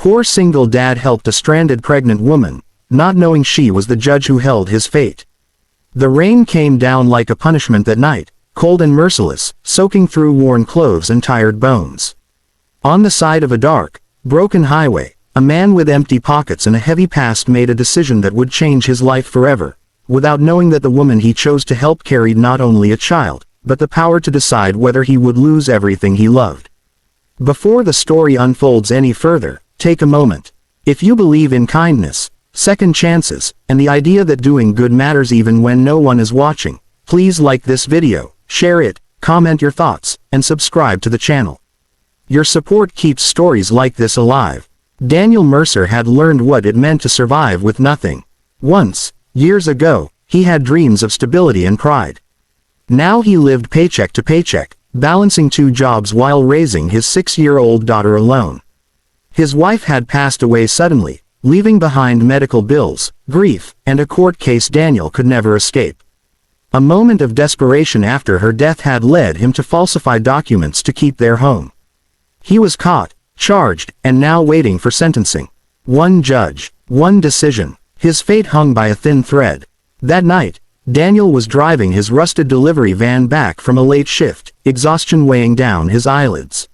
poor single dad helped a stranded pregnant woman, not knowing she was the judge who held his fate. The rain came down like a punishment that night, cold and merciless, soaking through worn clothes and tired bones. On the side of a dark, broken highway, a man with empty pockets and a heavy past made a decision that would change his life forever, without knowing that the woman he chose to help carried not only a child, but the power to decide whether he would lose everything he loved. Before the story unfolds any further, take a moment. If you believe in kindness, second chances, and the idea that doing good matters even when no one is watching, please like this video, share it, comment your thoughts, and subscribe to the channel. Your support keeps stories like this alive. Daniel Mercer had learned what it meant to survive with nothing. Once, years ago, he had dreams of stability and pride. Now he lived paycheck to paycheck, balancing 2 jobs while raising his 6-year-old daughter alone. His wife had passed away suddenly, leaving behind medical bills, grief, and a court case Daniel could never escape. A moment of desperation after her death had led him to falsify documents to keep their home. He was caught, charged, and now waiting for sentencing. One judge, one decision. His fate hung by a thin thread. That night, Daniel was driving his rusted delivery van back from a late shift, exhaustion weighing down his eyelids.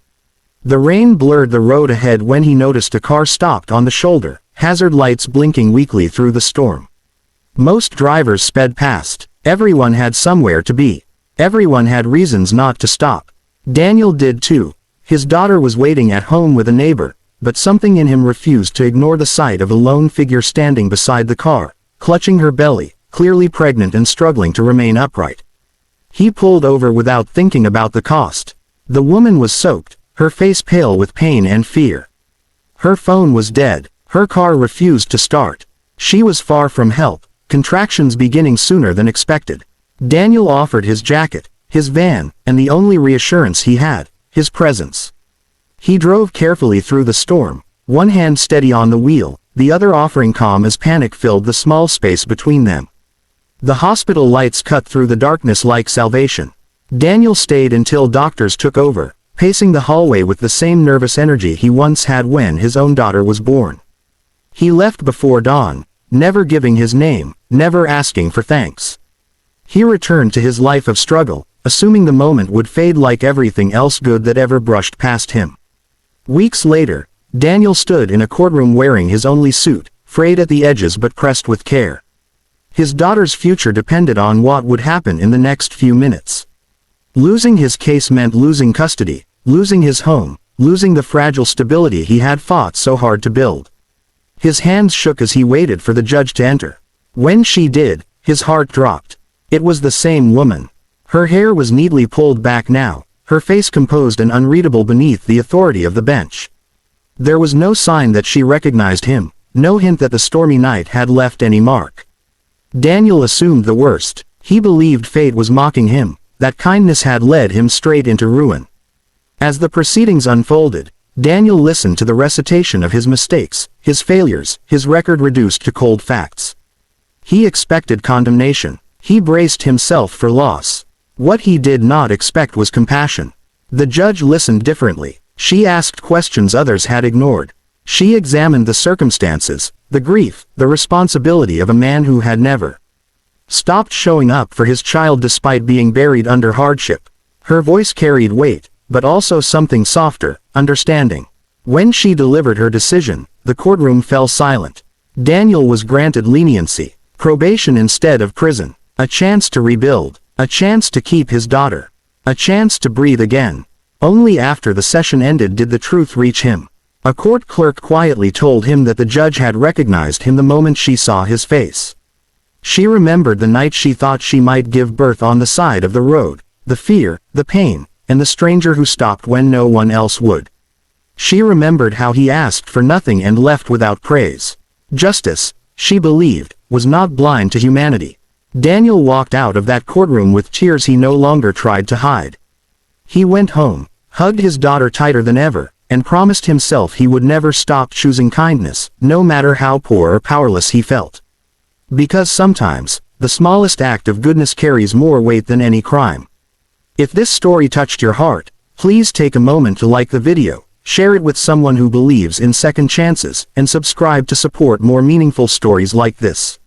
The rain blurred the road ahead when he noticed a car stopped on the shoulder, hazard lights blinking weakly through the storm. Most drivers sped past. Everyone had somewhere to be. Everyone had reasons not to stop. Daniel did too. His daughter was waiting at home with a neighbor, but something in him refused to ignore the sight of a lone figure standing beside the car, clutching her belly, clearly pregnant and struggling to remain upright. He pulled over without thinking about the cost. The woman was soaked, her face pale with pain and fear. Her phone was dead, her car refused to start. She was far from help, contractions beginning sooner than expected. Daniel offered his jacket, his van, and the only reassurance he had, his presence. He drove carefully through the storm, one hand steady on the wheel, the other offering calm as panic filled the small space between them. The hospital lights cut through the darkness like salvation. Daniel stayed until doctors took over, pacing the hallway with the same nervous energy he once had when his own daughter was born. He left before dawn, never giving his name, never asking for thanks. He returned to his life of struggle, assuming the moment would fade like everything else good that ever brushed past him. Weeks later, Daniel stood in a courtroom wearing his only suit, frayed at the edges but pressed with care. His daughter's future depended on what would happen in the next few minutes. Losing his case meant losing custody, losing his home, losing the fragile stability he had fought so hard to build. His hands shook as he waited for the judge to enter. When she did, his heart dropped. It was the same woman. Her hair was neatly pulled back now, her face composed and unreadable beneath the authority of the bench. There was no sign that she recognized him, no hint that the stormy night had left any mark. Daniel assumed the worst. He believed fate was mocking him, that kindness had led him straight into ruin. As the proceedings unfolded, Daniel listened to the recitation of his mistakes, his failures, his record reduced to cold facts. He expected condemnation. He braced himself for loss. What he did not expect was compassion. The judge listened differently. She asked questions others had ignored. She examined the circumstances, the grief, the responsibility of a man who had never stopped showing up for his child despite being buried under hardship. Her voice carried weight, but also something softer, understanding. When she delivered her decision, the courtroom fell silent. Daniel was granted leniency, probation instead of prison, a chance to rebuild, a chance to keep his daughter, a chance to breathe again. Only after the session ended did the truth reach him. A court clerk quietly told him that the judge had recognized him the moment she saw his face. She remembered the night she thought she might give birth on the side of the road, the fear, the pain, and the stranger who stopped when no one else would. She remembered how he asked for nothing and left without praise. Justice, she believed, was not blind to humanity. Daniel walked out of that courtroom with tears he no longer tried to hide. He went home, hugged his daughter tighter than ever, and promised himself he would never stop choosing kindness, no matter how poor or powerless he felt. Because sometimes, the smallest act of goodness carries more weight than any crime. If this story touched your heart, please take a moment to like the video, share it with someone who believes in second chances, and subscribe to support more meaningful stories like this.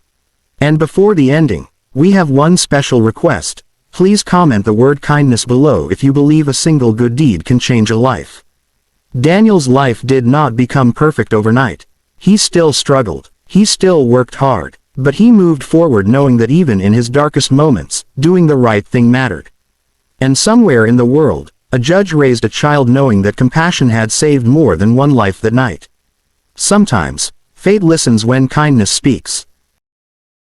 And before the ending, we have one special request. Please comment the word kindness below if you believe a single good deed can change a life. Daniel's life did not become perfect overnight. He still struggled. He still worked hard. But he moved forward knowing that even in his darkest moments, doing the right thing mattered. And somewhere in the world, a judge raised a child knowing that compassion had saved more than one life that night. Sometimes, fate listens when kindness speaks.